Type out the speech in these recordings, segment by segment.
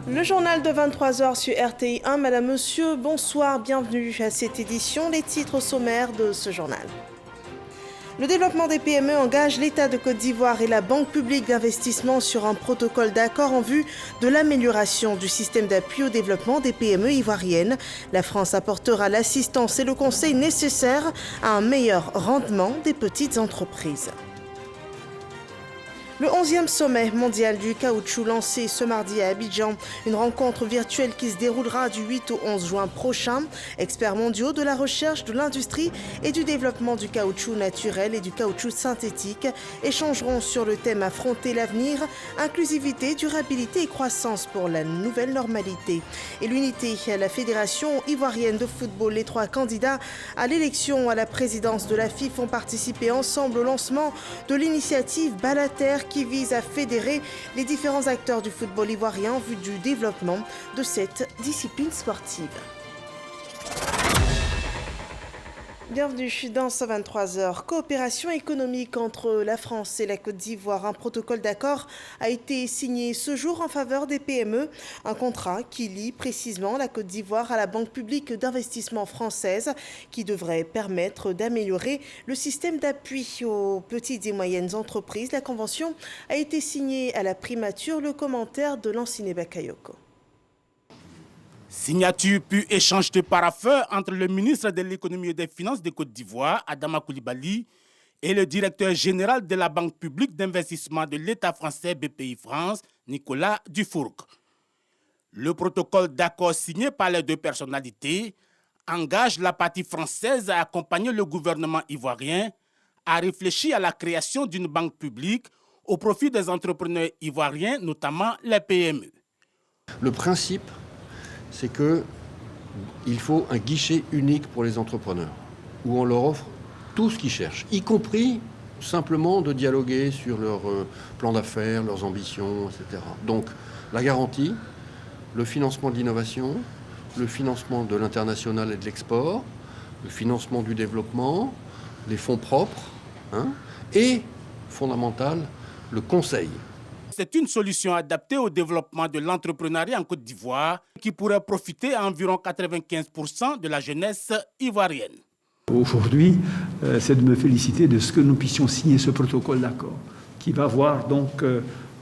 Le journal de 23 h sur RTI 1. Madame, monsieur, bonsoir, bienvenue à cette édition. Les titres sommaires de ce journal. Le développement des PME engage l'État de Côte d'Ivoire et la Banque publique d'investissement sur un protocole d'accord en vue de l'amélioration du système d'appui au développement des PME ivoiriennes. La France apportera l'assistance et le conseil nécessaires à un meilleur rendement des petites entreprises. Le 11e sommet mondial du caoutchouc lancé ce mardi à Abidjan, une rencontre virtuelle qui se déroulera du 8 au 11 juin prochain. Experts mondiaux de la recherche, de l'industrie et du développement du caoutchouc naturel et du caoutchouc synthétique échangeront sur le thème affronter l'avenir, inclusivité, durabilité et croissance pour la nouvelle normalité. Et l'unité, la Fédération ivoirienne de football, les 3 candidats à l'élection à la présidence de la FIFA ont participé ensemble au lancement de l'initiative Balater qui vise à fédérer les différents acteurs du football ivoirien en vue du développement de cette discipline sportive. Bienvenue dans ce 23 h. Coopération économique entre la France et la Côte d'Ivoire. Un protocole d'accord a été signé ce jour en faveur des PME. Un contrat qui lie précisément la Côte d'Ivoire à la Banque publique d'investissement française qui devrait permettre d'améliorer le système d'appui aux petites et moyennes entreprises. La convention a été signée à la primature. Le commentaire de Lanciné Bakayoko. Signature puis échange de paraffeurs entre le ministre de l'économie et des finances de Côte d'Ivoire, Adama Coulibaly, et le directeur général de la Banque publique d'investissement de l'État français BPI France, Nicolas Dufourcq. Le protocole d'accord signé par les 2 personnalités engage la partie française à accompagner le gouvernement ivoirien à réfléchir à la création d'une banque publique au profit des entrepreneurs ivoiriens, notamment les PME. Le principe, c'est qu'il faut un guichet unique pour les entrepreneurs, où on leur offre tout ce qu'ils cherchent, y compris simplement de dialoguer sur leur plan d'affaires, leurs ambitions, etc. Donc la garantie, le financement de l'innovation, le financement de l'international et de l'export, le financement du développement, les fonds propres, et, fondamental, le conseil. C'est une solution adaptée au développement de l'entrepreneuriat en Côte d'Ivoire qui pourrait profiter à environ 95% de la jeunesse ivoirienne. Aujourd'hui, c'est de me féliciter de ce que nous puissions signer ce protocole d'accord qui va voir donc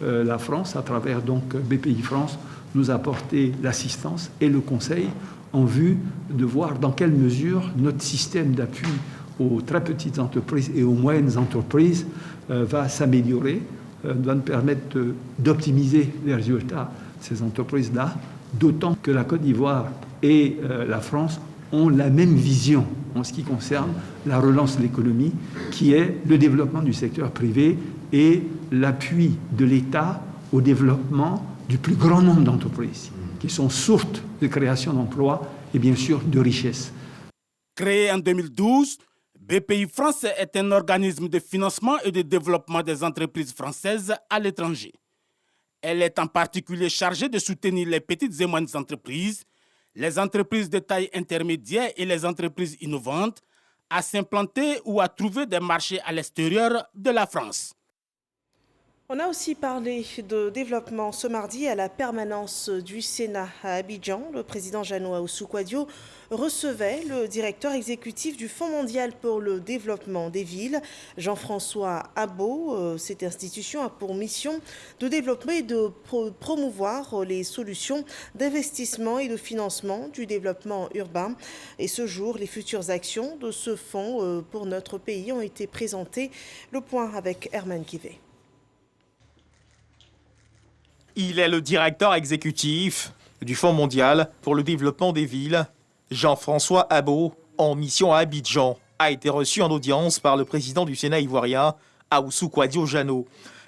la France, à travers donc BPI France, nous apporter l'assistance et le conseil en vue de voir dans quelle mesure notre système d'appui aux très petites entreprises et aux moyennes entreprises va s'améliorer, doit nous permettre d'optimiser les résultats de ces entreprises-là, d'autant que la Côte d'Ivoire et la France ont la même vision en ce qui concerne la relance de l'économie, qui est le développement du secteur privé et l'appui de l'État au développement du plus grand nombre d'entreprises, qui sont sources de création d'emplois et bien sûr de richesses. Créé en 2012, BPI France est un organisme de financement et de développement des entreprises françaises à l'étranger. Elle est en particulier chargée de soutenir les petites et moyennes entreprises, les entreprises de taille intermédiaire et les entreprises innovantes à s'implanter ou à trouver des marchés à l'extérieur de la France. On a aussi parlé de développement ce mardi à la permanence du Sénat à Abidjan. Le président Jeannot Ahoussou-Kouadio recevait le directeur exécutif du Fonds mondial pour le développement des villes, Jean-François Abo. Cette institution a pour mission de développer et de promouvoir les solutions d'investissement et de financement du développement urbain. Et ce jour, les futures actions de ce fonds pour notre pays ont été présentées. Le point avec Herman Kivé. Il est le directeur exécutif du Fonds mondial pour le développement des villes. Jean-François Abo, en mission à Abidjan, a été reçu en audience par le président du Sénat ivoirien, Ahoussou-Kouadio Jeannot.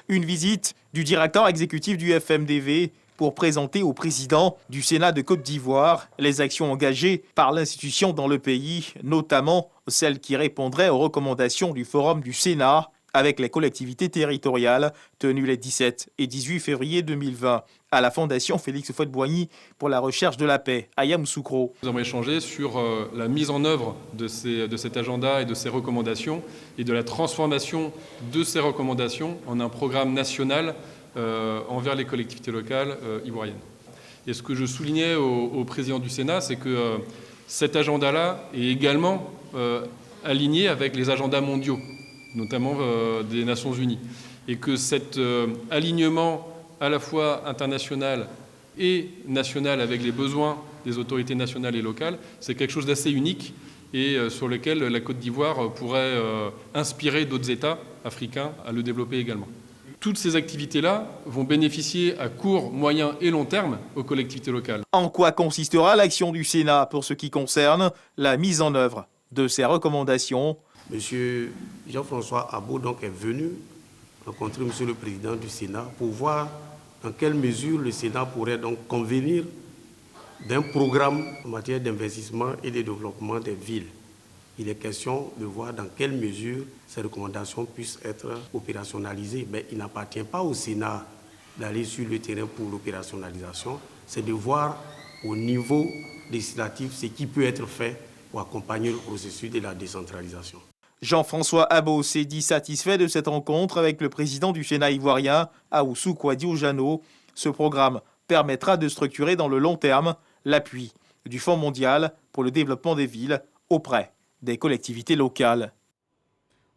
Une visite du directeur exécutif du FMDV pour présenter au président du Sénat de Côte d'Ivoire les actions engagées par l'institution dans le pays, notamment celles qui répondraient aux recommandations du Forum du Sénat avec les collectivités territoriales tenues les 17 et 18 février 2020 à la Fondation Félix Houphouët-Boigny pour la recherche de la paix à Yamoussoukro. Nous avons échangé sur la mise en œuvre de cet agenda et de ces recommandations et de la transformation de ces recommandations en un programme national envers les collectivités locales ivoiriennes. Et ce que je soulignais au président du Sénat, c'est que cet agenda-là est également aligné avec les agendas mondiaux, notamment des Nations Unies. Et que cet alignement à la fois international et national avec les besoins des autorités nationales et locales, c'est quelque chose d'assez unique et sur lequel la Côte d'Ivoire pourrait inspirer d'autres États africains à le développer également. Toutes ces activités-là vont bénéficier à court, moyen et long terme aux collectivités locales. En quoi consistera l'action du Sénat pour ce qui concerne la mise en œuvre de ces recommandations? Monsieur Jean-François Abou donc est venu rencontrer Monsieur le Président du Sénat pour voir dans quelle mesure le Sénat pourrait donc convenir d'un programme en matière d'investissement et de développement des villes. Il est question de voir dans quelle mesure ces recommandations puissent être opérationnalisées. Mais il n'appartient pas au Sénat d'aller sur le terrain pour l'opérationnalisation. C'est de voir au niveau législatif ce qui peut être fait pour accompagner le processus de la décentralisation. Jean-François Abou s'est dit satisfait de cette rencontre avec le président du Sénat ivoirien, Ahoussou Kouadio-Jano. Ce programme permettra de structurer dans le long terme l'appui du Fonds mondial pour le développement des villes auprès des collectivités locales.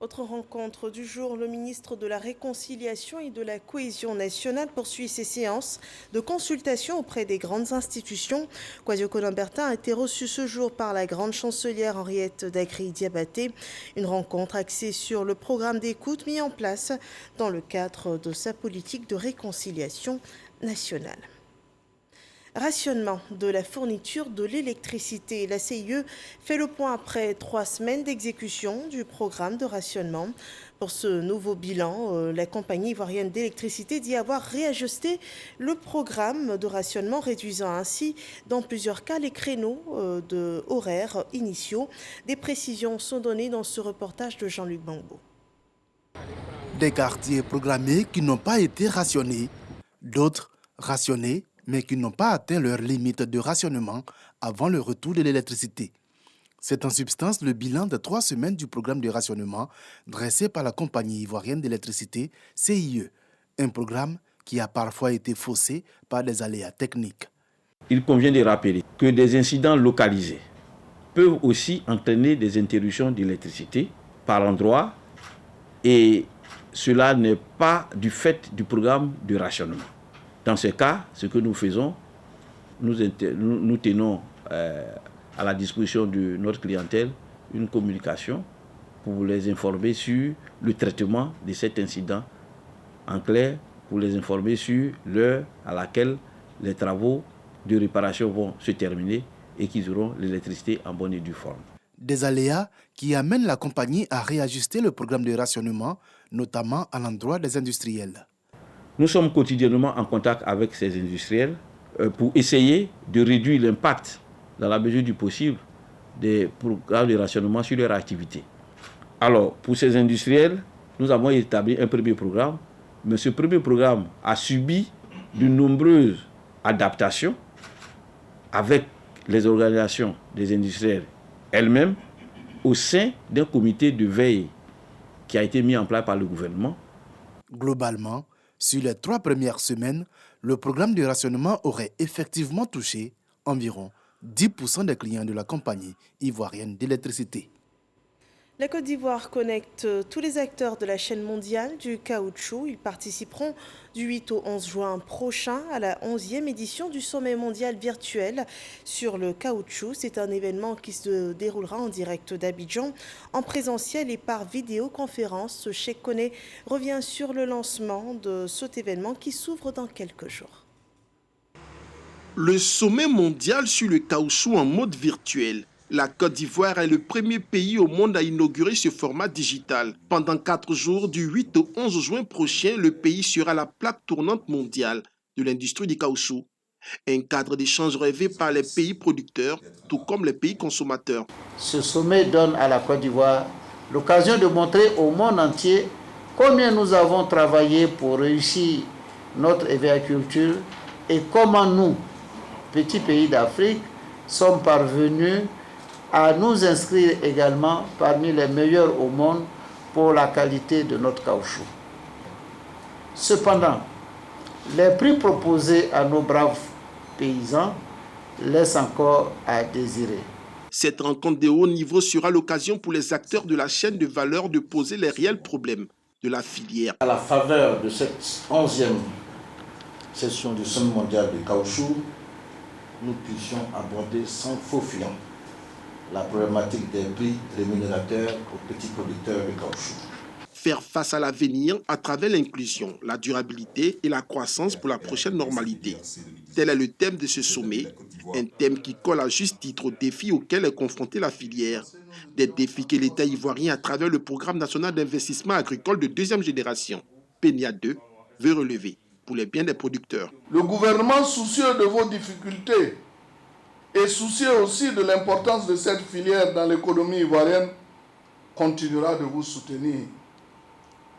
Autre rencontre du jour, le ministre de la Réconciliation et de la Cohésion nationale poursuit ses séances de consultation auprès des grandes institutions. Kouadio Konombertin a été reçu ce jour par la grande chancelière Henriette Dagri-Diabaté. Une rencontre axée sur le programme d'écoute mis en place dans le cadre de sa politique de réconciliation nationale. Rationnement de la fourniture de l'électricité. La CIE fait le point après 3 semaines d'exécution du programme de rationnement. Pour ce nouveau bilan, la compagnie ivoirienne d'électricité dit avoir réajusté le programme de rationnement, réduisant ainsi dans plusieurs cas les créneaux de horaires initiaux. Des précisions sont données dans ce reportage de Jean-Luc Bangbo. Des quartiers programmés qui n'ont pas été rationnés, d'autres rationnés mais qui n'ont pas atteint leur limite de rationnement avant le retour de l'électricité. C'est en substance le bilan de 3 semaines du programme de rationnement dressé par la compagnie ivoirienne d'électricité, CIE, un programme qui a parfois été faussé par des aléas techniques. Il convient de rappeler que des incidents localisés peuvent aussi entraîner des interruptions d'électricité par endroit et cela n'est pas du fait du programme de rationnement. Dans ce cas, ce que nous faisons, nous tenons à la disposition de notre clientèle une communication pour les informer sur le traitement de cet incident. En clair, pour les informer sur l'heure à laquelle les travaux de réparation vont se terminer et qu'ils auront l'électricité en bonne et due forme. Des aléas qui amènent la compagnie à réajuster le programme de rationnement, notamment à l'endroit des industriels. Nous sommes quotidiennement en contact avec ces industriels pour essayer de réduire l'impact, dans la mesure du possible, des programmes de rationnement sur leur activité. Alors, pour ces industriels, nous avons établi un premier programme, mais ce premier programme a subi de nombreuses adaptations avec les organisations des industriels elles-mêmes au sein d'un comité de veille qui a été mis en place par le gouvernement. Globalement, sur les 3 premières semaines, le programme de rationnement aurait effectivement touché environ 10% des clients de la compagnie ivoirienne d'électricité. La Côte d'Ivoire connecte tous les acteurs de la chaîne mondiale du caoutchouc. Ils participeront du 8 au 11 juin prochain à la 11e édition du sommet mondial virtuel sur le caoutchouc. C'est un événement qui se déroulera en direct d'Abidjan, en présentiel et par vidéoconférence. Cheikh Koné revient sur le lancement de cet événement qui s'ouvre dans quelques jours. Le sommet mondial sur le caoutchouc en mode virtuel. La Côte d'Ivoire est le premier pays au monde à inaugurer ce format digital. Pendant 4 jours, du 8 au 11 juin prochain, le pays sera la plaque tournante mondiale de l'industrie du caoutchouc. Un cadre d'échange rêvé par les pays producteurs, tout comme les pays consommateurs. Ce sommet donne à la Côte d'Ivoire l'occasion de montrer au monde entier combien nous avons travaillé pour réussir notre agriculture et comment nous, petits pays d'Afrique, sommes parvenus à nous inscrire également parmi les meilleurs au monde pour la qualité de notre caoutchouc. Cependant, les prix proposés à nos braves paysans laisse encore à désirer. Cette rencontre de haut niveau sera l'occasion pour les acteurs de la chaîne de valeur de poser les réels problèmes de la filière. À la faveur de cette 11e session du Sommet mondial du caoutchouc, nous puissions aborder sans faux fuyant la problématique des prix rémunérateurs aux petits producteurs de caoutchouc. Faire face à l'avenir à travers l'inclusion, la durabilité et la croissance pour la prochaine normalité. Tel est le thème de ce sommet, un thème qui colle à juste titre aux défis auxquels est confrontée la filière. Des défis que l'État ivoirien, à travers le Programme national d'investissement agricole de deuxième génération, PNIA 2, veut relever pour les biens des producteurs. Le gouvernement, soucieux de vos difficultés et soucieux aussi de l'importance de cette filière dans l'économie ivoirienne, continuera de vous soutenir.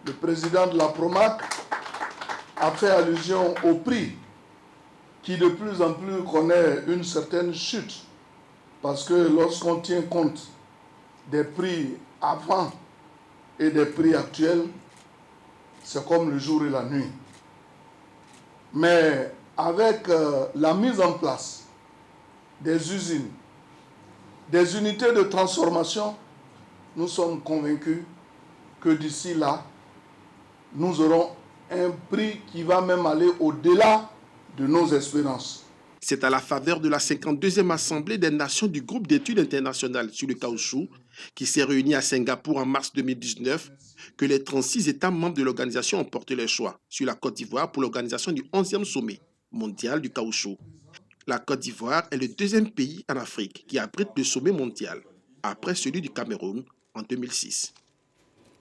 Le président de la PROMAC a fait allusion au prix qui de plus en plus connaît une certaine chute. Parce que lorsqu'on tient compte des prix avant et des prix actuels, c'est comme le jour et la nuit. Mais avec la mise en place des usines, des unités de transformation, nous sommes convaincus que d'ici là, nous aurons un prix qui va même aller au-delà de nos espérances. C'est à la faveur de la 52e Assemblée des Nations du groupe d'études internationales sur le caoutchouc, qui s'est réunie à Singapour en mars 2019, que les 36 États membres de l'organisation ont porté leur choix sur la Côte d'Ivoire pour l'organisation du 11e sommet mondial du caoutchouc. La Côte d'Ivoire est le deuxième pays en Afrique qui abrite le sommet mondial, après celui du Cameroun en 2006.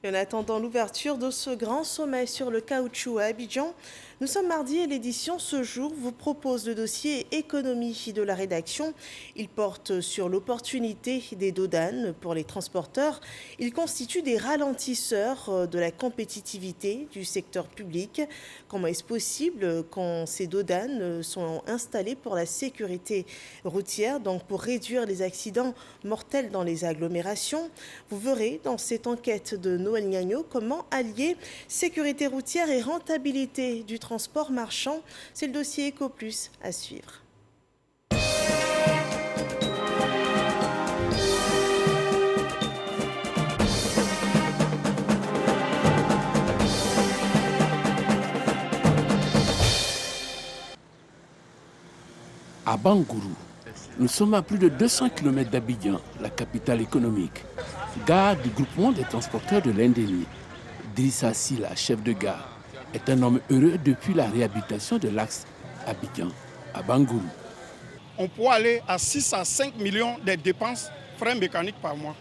En attendant l'ouverture de ce grand sommet sur le caoutchouc à Abidjan, nous sommes mardi et l'édition Ce Jour vous propose le dossier économie de la rédaction. Il porte sur l'opportunité des dodanes pour les transporteurs. Il constitue des ralentisseurs de la compétitivité du secteur public. Comment est-ce possible quand ces dodanes sont installés pour la sécurité routière, donc pour réduire les accidents mortels dans les agglomérations? Vous verrez dans cette enquête de Noël Gagnon comment allier sécurité routière et rentabilité du transport marchand. C'est le dossier EcoPlus à suivre. À Bangourou, nous sommes à plus de 200 km d'Abidjan, la capitale économique. Gare du groupement des transporteurs de l'Indéni. Drissa Silla, chef de gare, est un homme heureux depuis la réhabilitation de l'axe Abidjan à Bangourou. On pourrait aller à 6 à 5 millions de dépenses frais mécaniques par mois,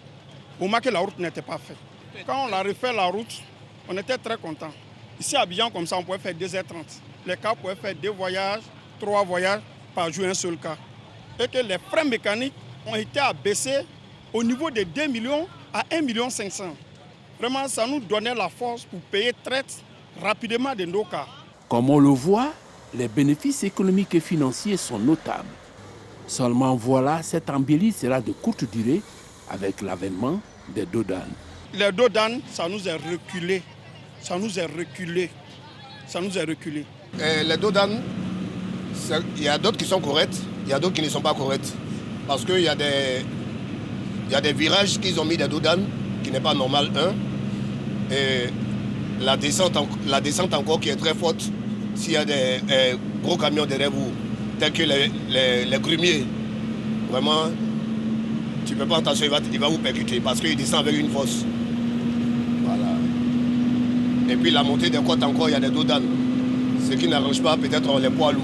au moins que la route n'était pas faite. Quand on a refait la route, on était très contents. Ici à Abidjan, comme ça, on pouvait faire 2h30. Les cars pouvaient faire 2 voyages, 3 voyages par jour, un seul car. Et que les frais mécaniques ont été abaissés au niveau de 2 millions à 1,5 million. Vraiment, ça nous donnait la force pour payer très rapidement de nos cas. Comme on le voit, les bénéfices économiques et financiers sont notables. Seulement voilà, cette embellie sera de courte durée avec l'avènement des dodanes. Les dodanes, ça nous est reculé. Ça nous est reculé. Ça nous est reculé. Les dodanes, il y a d'autres qui sont corrects, il y a d'autres qui ne sont pas corrects. Parce qu'il y a des virages qu'ils ont mis des dodanes, qui n'est pas normal, et la descente encore qui est très forte. S'il y a des gros camions derrière vous, tels que les grumiers, vraiment, tu ne peux pas attention, il va vous percuter parce qu'il descend avec une force. Voilà. Et puis la montée des côtes encore, il y a des dodanes, ce qui n'arrange pas peut-être les poids lourds.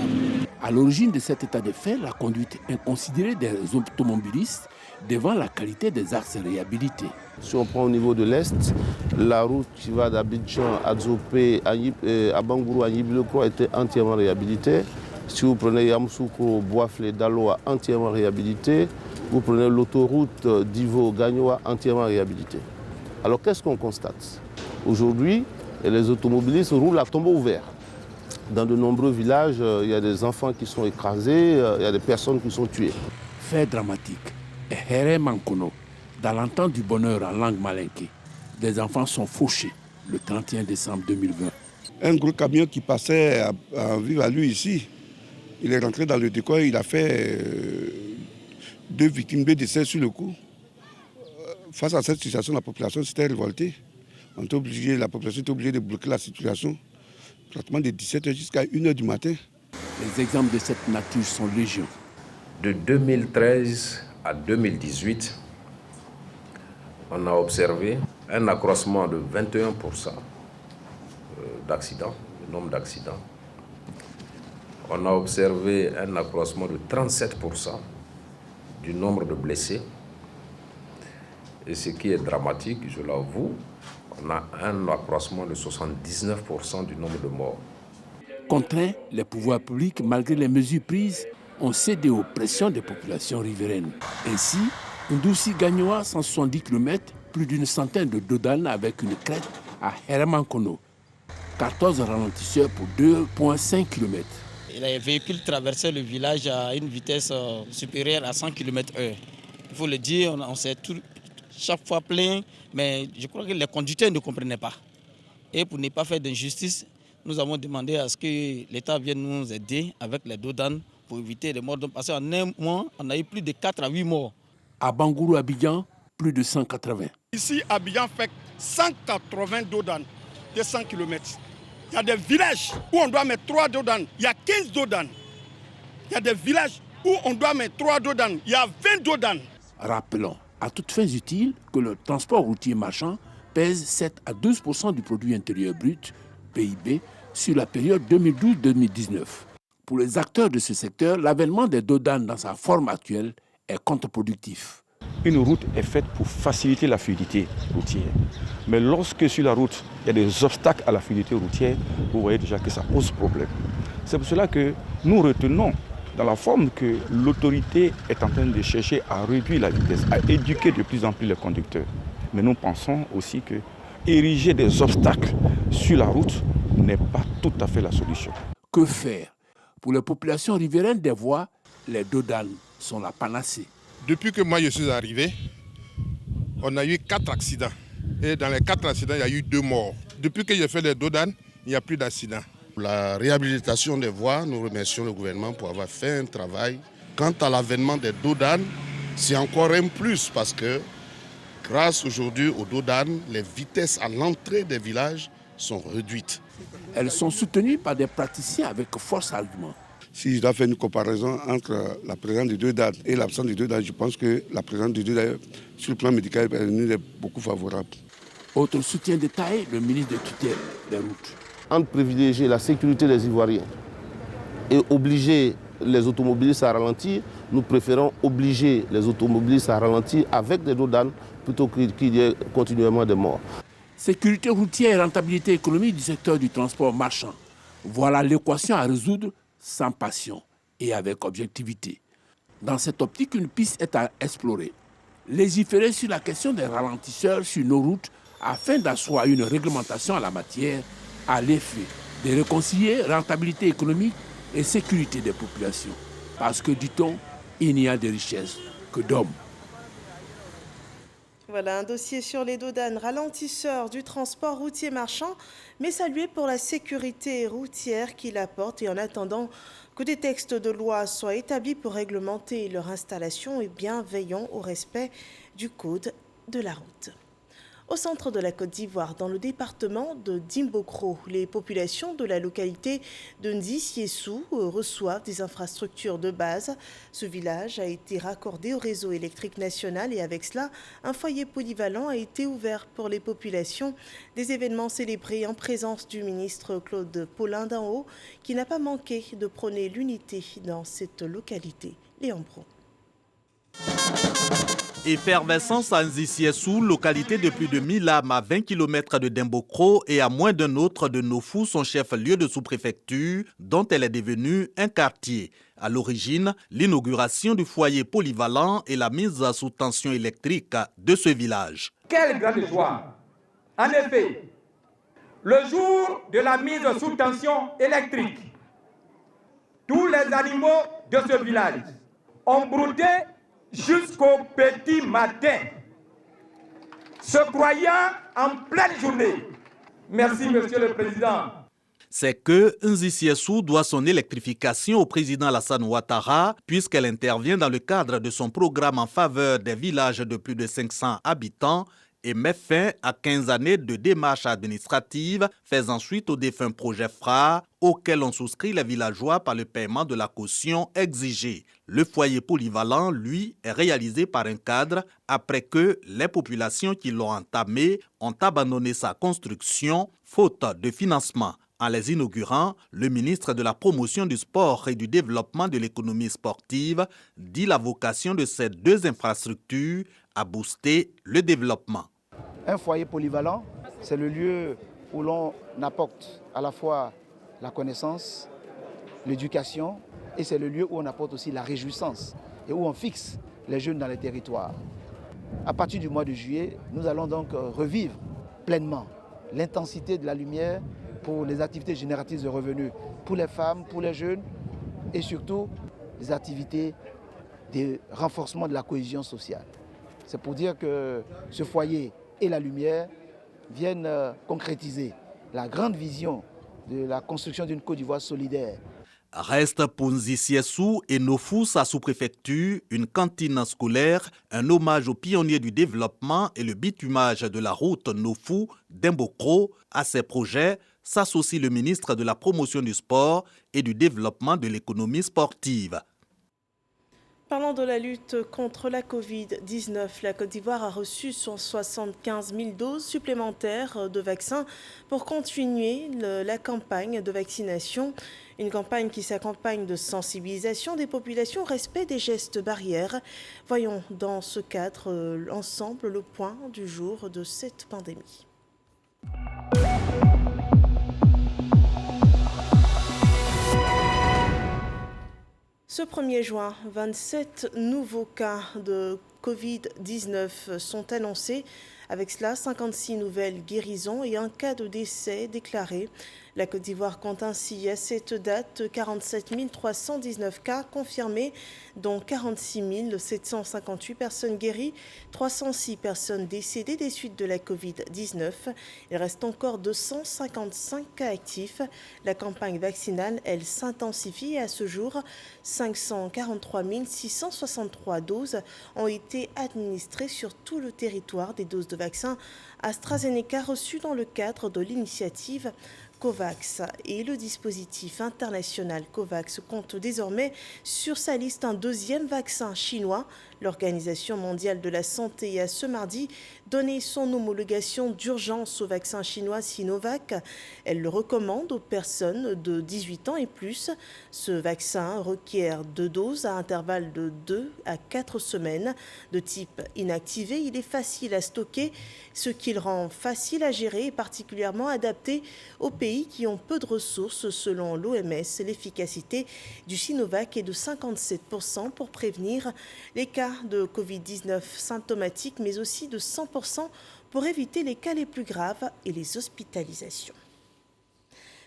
À l'origine de cet état de fait, la conduite inconsidérée des automobilistes devant la qualité des axes réhabilités. Si on prend au niveau de l'Est, la route qui va d'Abidjan à Dzopé, à Bangourou, à Yibiloko a été entièrement réhabilitée. Si vous prenez Yamoussoukro, Boaflé, Daloa, entièrement réhabilité. Vous prenez l'autoroute d'Ivo-Gagnoa, entièrement réhabilitée. Alors qu'est-ce qu'on constate? Aujourd'hui, les automobilistes roulent à tombeau ouvert. Dans de nombreux villages, il y a des enfants qui sont écrasés, il y a des personnes qui sont tuées. Fait dramatique. Et Here Mankono, dans l'entente du bonheur en langue malinké, des enfants sont fauchés le 31 décembre 2020. Un gros camion qui passait à vive à lui ici, Il est rentré dans le décor, il a fait 2 victimes, 2 décès sur le coup. Face à cette situation, la population s'était révoltée. La population était obligée de bloquer la situation, pratiquement de 17h jusqu'à 1h du matin. Les exemples de cette nature sont légion. De 2013 à 2018, on a observé un accroissement de 21% d'accidents, le nombre d'accidents. On a observé un accroissement de 37% du nombre de blessés. Et ce qui est dramatique, je l'avoue, on a un accroissement de 79% du nombre de morts. Contraints, les pouvoirs publics, malgré les mesures prises, ont cédé aux pressions des populations riveraines. Ainsi, Ndoussi Gagnoa, 170 km, plus d'une centaine de dodanes avec une crête à Hermankono. 14 ralentisseurs pour 2,5 km. Les véhicules traversaient le village à une vitesse supérieure à 100 km/h. Il faut le dire, on s'est chaque fois plaint, mais je crois que les conducteurs ne comprenaient pas. Et pour ne pas faire d'injustice, nous avons demandé à ce que l'État vienne nous aider avec les dodanes pour éviter les morts. Parce qu'en un mois, on a eu plus de 4 à 8 morts. À Bangourou, Abidjan, plus de 180. Ici, Abidjan fait 180 dodanes de 100 km. Il y a des villages où on doit mettre 3 dodanes. Il y a 15 dodanes. Il y a des villages où on doit mettre 3 dodanes. Il y a 20 dodanes. Rappelons, à toutes fins utiles, que le transport routier marchand pèse 7 à 12% du produit intérieur brut, PIB, sur la période 2012-2019. Pour les acteurs de ce secteur, l'avènement des dodanes dans sa forme actuelle est contre-productif. Une route est faite pour faciliter la fluidité routière. Mais lorsque sur la route, il y a des obstacles à la fluidité routière, vous voyez déjà que ça pose problème. C'est pour cela que nous retenons dans la forme que l'autorité est en train de chercher à réduire la vitesse, à éduquer de plus en plus les conducteurs. Mais nous pensons aussi que ériger des obstacles sur la route n'est pas tout à fait la solution. Que faire? Pour les populations riveraines des voies, les dodanes sont la panacée. Depuis que moi je suis arrivé, on a eu 4 accidents. Et dans les 4 accidents, il y a eu 2 morts. Depuis que j'ai fait les dodanes, il n'y a plus d'accidents. Pour la réhabilitation des voies, nous remercions le gouvernement pour avoir fait un travail. Quant à l'avènement des dodanes, c'est encore un plus parce que grâce aujourd'hui aux dodanes, les vitesses à l'entrée des villages sont réduites. Elles sont soutenues par des praticiens avec force argument. Si je dois faire une comparaison entre la présence de dodanes et l'absence de dodanes, je pense que la présence de dodanes sur le plan médical est beaucoup favorable. Autre soutien détaillé, le ministre de tutelle des routes. Entre privilégier la sécurité des Ivoiriens et obliger les automobilistes à ralentir, nous préférons obliger les automobilistes à ralentir avec des dodanes plutôt qu'il y ait continuellement des morts. Sécurité routière et rentabilité économique du secteur du transport marchand. Voilà l'équation à résoudre sans passion et avec objectivité. Dans cette optique, une piste est à explorer. Légiférer sur la question des ralentisseurs sur nos routes afin d'asseoir une réglementation à la matière à l'effet de réconcilier rentabilité économique et sécurité des populations. Parce que, dit-on, il n'y a de richesse que d'hommes. Voilà un dossier sur les dodanes ralentisseurs du transport routier marchand, mais salué pour la sécurité routière qu'il apporte et en attendant que des textes de loi soient établis pour réglementer leur installation et bien veillons au respect du code de la route. Au centre de la Côte d'Ivoire, dans le département de Dimbokro, les populations de la localité de Ndissi-Essou reçoivent des infrastructures de base. Ce village a été raccordé au réseau électrique national et avec cela, un foyer polyvalent a été ouvert pour les populations. Des événements célébrés en présence du ministre Claude Paulin d'Anhaut, qui n'a pas manqué de prôner l'unité dans cette localité. Léon Pro. Effervescence à Ndissi-Essou, localité de plus de 1000 âmes à 20 km de Dimbokro et à moins d'un autre de Nofou, son chef-lieu de sous-préfecture, dont elle est devenue un quartier. À l'origine, l'inauguration du foyer polyvalent et la mise sous tension électrique de ce village. Quelle grande joie! En effet, le jour de la mise sous tension électrique, tous les animaux de ce village ont brouté jusqu'au petit matin, se croyant en pleine journée. Merci, Monsieur le Président. c'est que Nzisiessou doit son électrification au président Alassane Ouattara puisqu'elle intervient dans le cadre de son programme en faveur des villages de plus de 500 habitants et met fin à 15 années de démarches administratives, faisant suite au défunt projet FRA auquel ont souscrit les villageois par le paiement de la caution exigée. Le foyer polyvalent, lui, est réalisé par un cadre après que les populations qui l'ont entamé ont abandonné sa construction faute de financement. En les inaugurant, le ministre de la Promotion du sport et du développement de l'économie sportive dit la vocation de ces deux infrastructures à booster le développement. Un foyer polyvalent, c'est le lieu où l'on apporte à la fois la connaissance, l'éducation, et c'est le lieu où on apporte aussi la réjouissance et où on fixe les jeunes dans les territoires. À partir du mois de juillet, nous allons donc revivre pleinement l'intensité de la lumière pour les activités génératrices de revenus, pour les femmes, pour les jeunes et surtout les activités de renforcement de la cohésion sociale. C'est pour dire que ce foyer et la lumière viennent concrétiser la grande vision de la construction d'une Côte d'Ivoire solidaire. Reste pour Nzisiessou et Nofou, sa sous-préfecture, une cantine scolaire, un hommage aux pionniers du développement et le bitumage de la route Nofou d'Imbokro. À ces projets s'associe le ministre de la Promotion du sport et du développement de l'économie sportive. Parlant de la lutte contre la Covid-19, la Côte d'Ivoire a reçu 175 000 doses supplémentaires de vaccins pour continuer la campagne de vaccination. Une campagne qui s'accompagne de sensibilisation des populations au respect des gestes barrières. Voyons dans ce cadre ensemble le point du jour de cette pandémie. Ce 1er juin, 27 nouveaux cas de Covid-19 sont annoncés. Avec cela, 56 nouvelles guérisons et un cas de décès déclaré. La Côte d'Ivoire compte ainsi à cette date 47 319 cas confirmés, dont 46 758 personnes guéries, 306 personnes décédées des suites de la Covid-19. Il reste encore 255 cas actifs. La campagne vaccinale, elle, s'intensifie et à ce jour, 543 663 doses ont été administrées sur tout le territoire. Des doses de vaccins AstraZeneca reçues dans le cadre de l'initiative COVAX et le dispositif international COVAX compte désormais sur sa liste un deuxième vaccin chinois. L'Organisation mondiale de la santé a ce mardi donné son homologation d'urgence au vaccin chinois Sinovac. Elle le recommande aux personnes de 18 ans et plus. Ce vaccin requiert 2 doses à intervalles de 2 à 4 semaines. De type inactivé, il est facile à stocker, ce qui le rend facile à gérer et particulièrement adapté aux pays qui ont peu de ressources. Selon l'OMS, l'efficacité du Sinovac est de 57% pour prévenir les cas de Covid-19 symptomatiques, mais aussi de 100% pour éviter les cas les plus graves et les hospitalisations.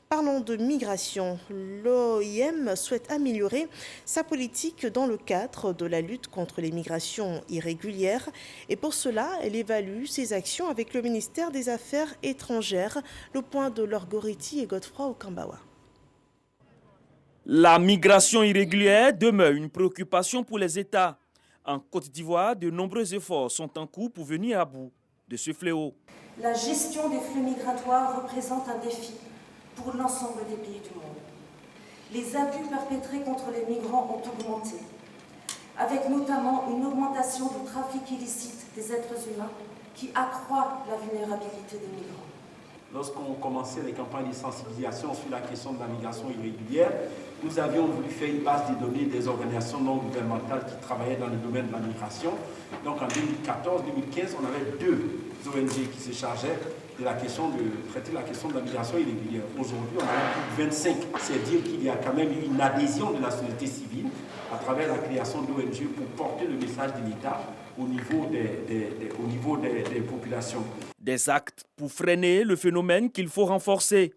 Parlons de migration. L'OIM souhaite améliorer sa politique dans le cadre de la lutte contre les migrations irrégulières. Et pour cela, elle évalue ses actions avec le ministère des Affaires étrangères. Le point de Laure Goretti et Godefroy Okambawa. La migration irrégulière demeure une préoccupation pour les États. En Côte d'Ivoire, de nombreux efforts sont en cours pour venir à bout de ce fléau. La gestion des flux migratoires représente un défi pour l'ensemble des pays du monde. Les abus perpétrés contre les migrants ont augmenté, avec notamment une augmentation du trafic illicite des êtres humains qui accroît la vulnérabilité des migrants. Lorsqu'on commençait les campagnes de sensibilisation sur la question de la migration irrégulière, nous avions voulu faire une base de données des organisations non gouvernementales qui travaillaient dans le domaine de la migration. Donc en 2014-2015, on avait 2 ONG qui se chargeaient de la question de traiter la question de la migration irrégulière. Aujourd'hui, on en a plus de 25. C'est dire qu'il y a quand même eu une adhésion de la société civile à travers la création d'ONG pour porter le message de l'État au niveau des populations. Des actes pour freiner le phénomène qu'il faut renforcer.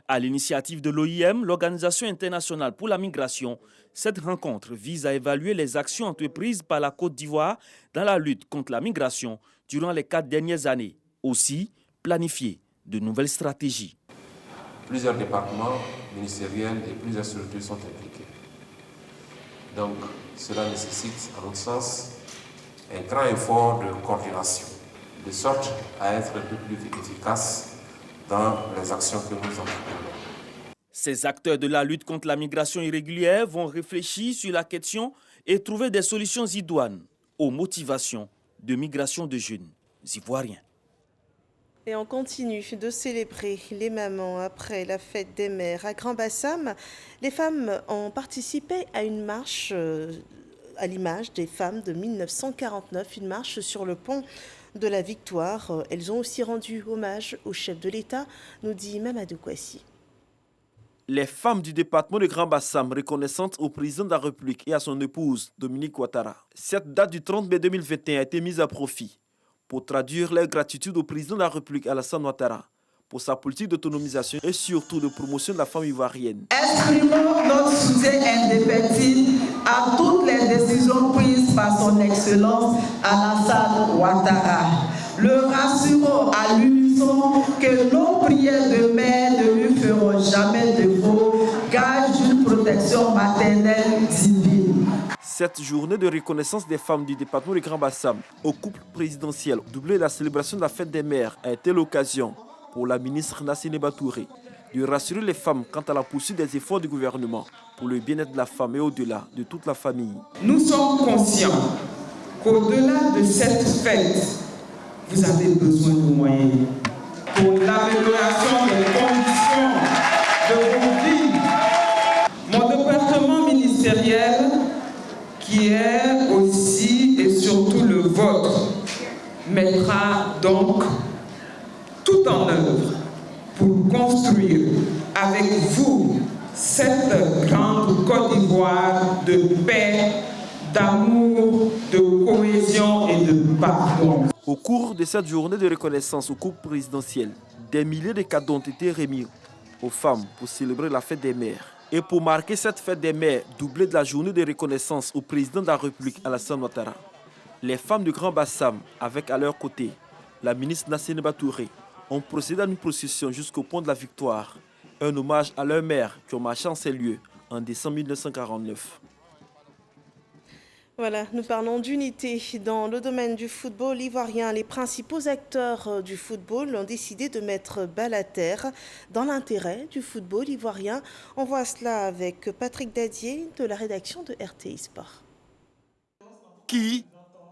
À l'initiative de l'OIM, l'Organisation internationale pour la migration, cette rencontre vise à évaluer les actions entreprises par la Côte d'Ivoire dans la lutte contre la migration durant les 4 dernières années. Aussi, planifier de nouvelles stratégies. Plusieurs départements ministériels et plusieurs structures sont impliqués. Donc, cela nécessite, à notre sens, un grand effort de coordination, de sorte à être un peu plus efficace dans les actions que nous entreprenons. Ces acteurs de la lutte contre la migration irrégulière vont réfléchir sur la question et trouver des solutions idoines aux motivations de migration de jeunes ivoiriens. Et on continue de célébrer les mamans après la fête des mères à Grand-Bassam. Les femmes ont participé à une marche à l'image des femmes de 1949, une marche sur le pont de la Victoire. Elles ont aussi rendu hommage au chef de l'État, nous dit Mamadou Kouassi. Les femmes du département de Grand-Bassam reconnaissantes au président de la République et à son épouse, Dominique Ouattara. Cette date du 30 mai 2021 a été mise à profit pour traduire leur gratitude au président de la République, Alassane Ouattara, pour sa politique d'autonomisation et surtout de promotion de la femme ivoirienne. Exprimons notre soutien indéfectible à toutes les décisions prises par son Excellence Alassane Ouattara. Le rassurons à l'unisson que nos prières de mère ne lui feront jamais défaut, gage d'une protection maternelle divine. Cette journée de reconnaissance des femmes du département de Grand-Bassam au couple présidentiel, doublée la célébration de la fête des mères, a été l'occasion pour la ministre Nassine Batouré de rassurer les femmes quant à la poursuite des efforts du gouvernement pour le bien-être de la femme et au-delà de toute la famille. Nous sommes conscients qu'au-delà de cette fête, vous avez besoin de moyens pour l'amélioration des conditions de vos vies. Mon département ministériel, qui est aussi et surtout le vôtre, mettra donc tout en œuvre pour construire avec vous cette grande Côte d'Ivoire de paix, d'amour, de cohésion et de pardon. Au cours de cette journée de reconnaissance au couple présidentiel, des milliers de cadeaux ont été remis aux femmes pour célébrer la fête des mères. Et pour marquer cette fête des mères, doublée de la journée de reconnaissance au président de la République, Alassane Ouattara, les femmes de Grand-Bassam, avec à leur côté la ministre Nassine Batouré, ont procédé à une procession jusqu'au pont de la Victoire, un hommage à leurs mères qui ont marché en ces lieux en décembre 1949. Voilà, nous parlons d'unité dans le domaine du football ivoirien. Les principaux acteurs du football ont décidé de mettre balle à terre dans l'intérêt du football ivoirien. On voit cela avec Patrick Dadier de la rédaction de RTI Sport. Qui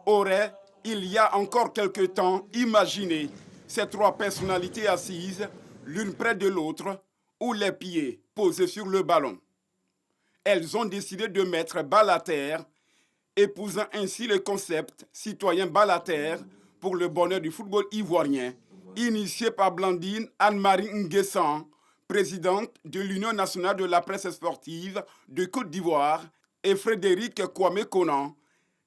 aurait, il y a encore quelque temps, imaginé ces trois personnalités assises, l'une près de l'autre, ou les pieds posés sur le ballon? Elles ont décidé de mettre balle à terre, épousant ainsi le concept citoyen balle à terre pour le bonheur du football ivoirien, initié par Blandine Anne-Marie Nguessan, présidente de l'Union nationale de la presse sportive de Côte d'Ivoire, et Frédéric Kwame Konan,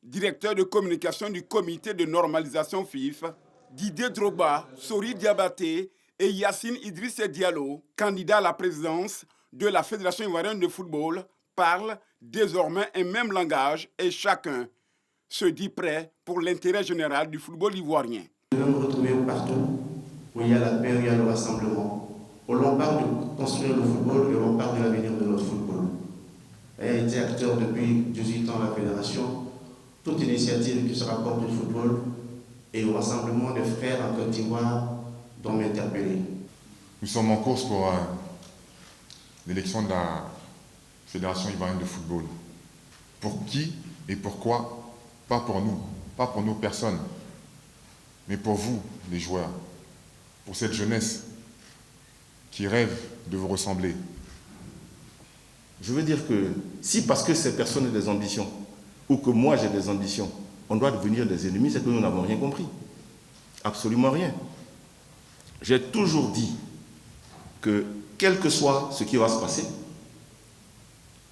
directeur de communication du comité de normalisation FIF, Didier Drogba, Sori Diabaté et Yacine Idriss Diallo, candidat à la présidence de la Fédération ivoirienne de football, parlent désormais un même langage et chacun se dit prêt pour l'intérêt général du football ivoirien. Nous devons nous retrouver partout où il y a la paix, où il y a le rassemblement, où l'on parle de construire le football et l'on parle de l'avenir de notre football. Elle a été acteur depuis 18 ans à la Fédération. Toute initiative qui se rapporte du football et au rassemblement des frères en Côte d'Ivoire doit m'interpeller. Nous sommes en course pour l'élection de la Fédération ivoirienne de football. Pour qui et pourquoi? Pas pour nous, pas pour nos personnes, mais pour vous, les joueurs, pour cette jeunesse qui rêve de vous ressembler. Je veux dire que si parce que ces personnes ont des ambitions, ou que moi j'ai des ambitions, on doit devenir des ennemis, c'est que nous n'avons rien compris. Absolument rien. J'ai toujours dit que quel que soit ce qui va se passer,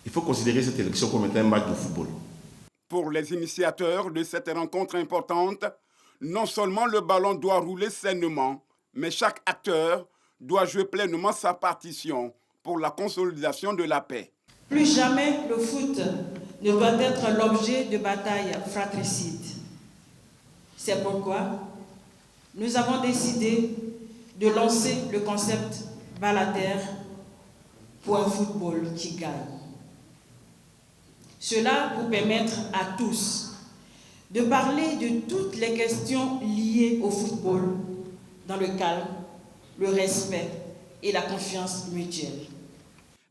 il faut considérer cette élection comme un match de football. Pour les initiateurs de cette rencontre importante, non seulement le ballon doit rouler sainement, mais chaque acteur doit jouer pleinement sa partition pour la consolidation de la paix. Plus jamais le foot ne doit être l'objet de batailles fratricides. C'est pourquoi nous avons décidé de lancer le concept balle à terre pour un football qui gagne. Cela pour permettre à tous de parler de toutes les questions liées au football dans le calme, le respect et la confiance mutuelle.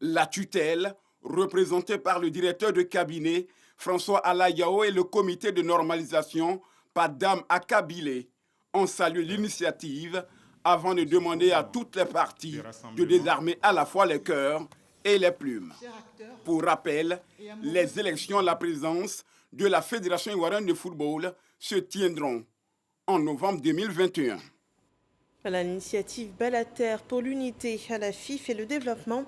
La tutelle, représentée par le directeur de cabinet François Alayao et le comité de normalisation Padam Akabile, ont salué l'initiative avant de demander à toutes les parties de désarmer à la fois les cœurs et les plumes. Pour rappel, les élections à la présidence de la Fédération ivoirienne de football se tiendront en novembre 2021. Voilà l'initiative Balater pour l'unité à la FIFA et le développement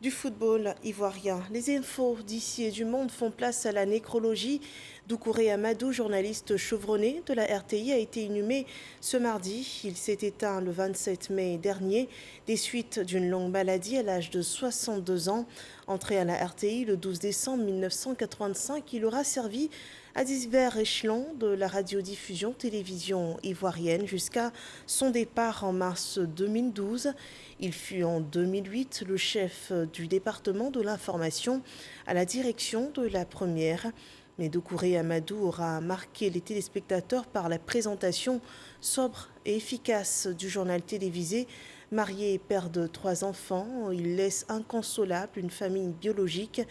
du football ivoirien. Les infos d'ici et du monde font place à la nécrologie. Doucouré Amadou, journaliste chevronné de la RTI, a été inhumé ce mardi. Il s'est éteint le 27 mai dernier des suites d'une longue maladie à l'âge de 62 ans. Entré à la RTI le 12 décembre 1985, il aura servi à divers échelons de la radiodiffusion-télévision ivoirienne jusqu'à son départ en mars 2012. Il fut en 2008 le chef du département de l'information à la direction de la première. Mais Doucouré Amadou aura marqué les téléspectateurs par la présentation sobre et efficace du journal télévisé. Marié et père de 3 enfants, il laisse inconsolable une famille biologique,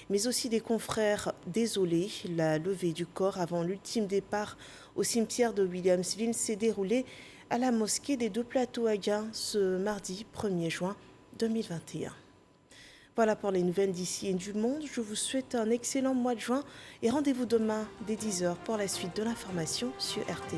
mais aussi des confrères désolés. La levée du corps avant l'ultime départ au cimetière de Williamsville s'est déroulée à la mosquée des Deux Plateaux à Gain ce mardi 1er juin 2021. Voilà pour les nouvelles d'ici et du monde. Je vous souhaite un excellent mois de juin et rendez-vous demain dès 10h pour la suite de l'information sur RTI.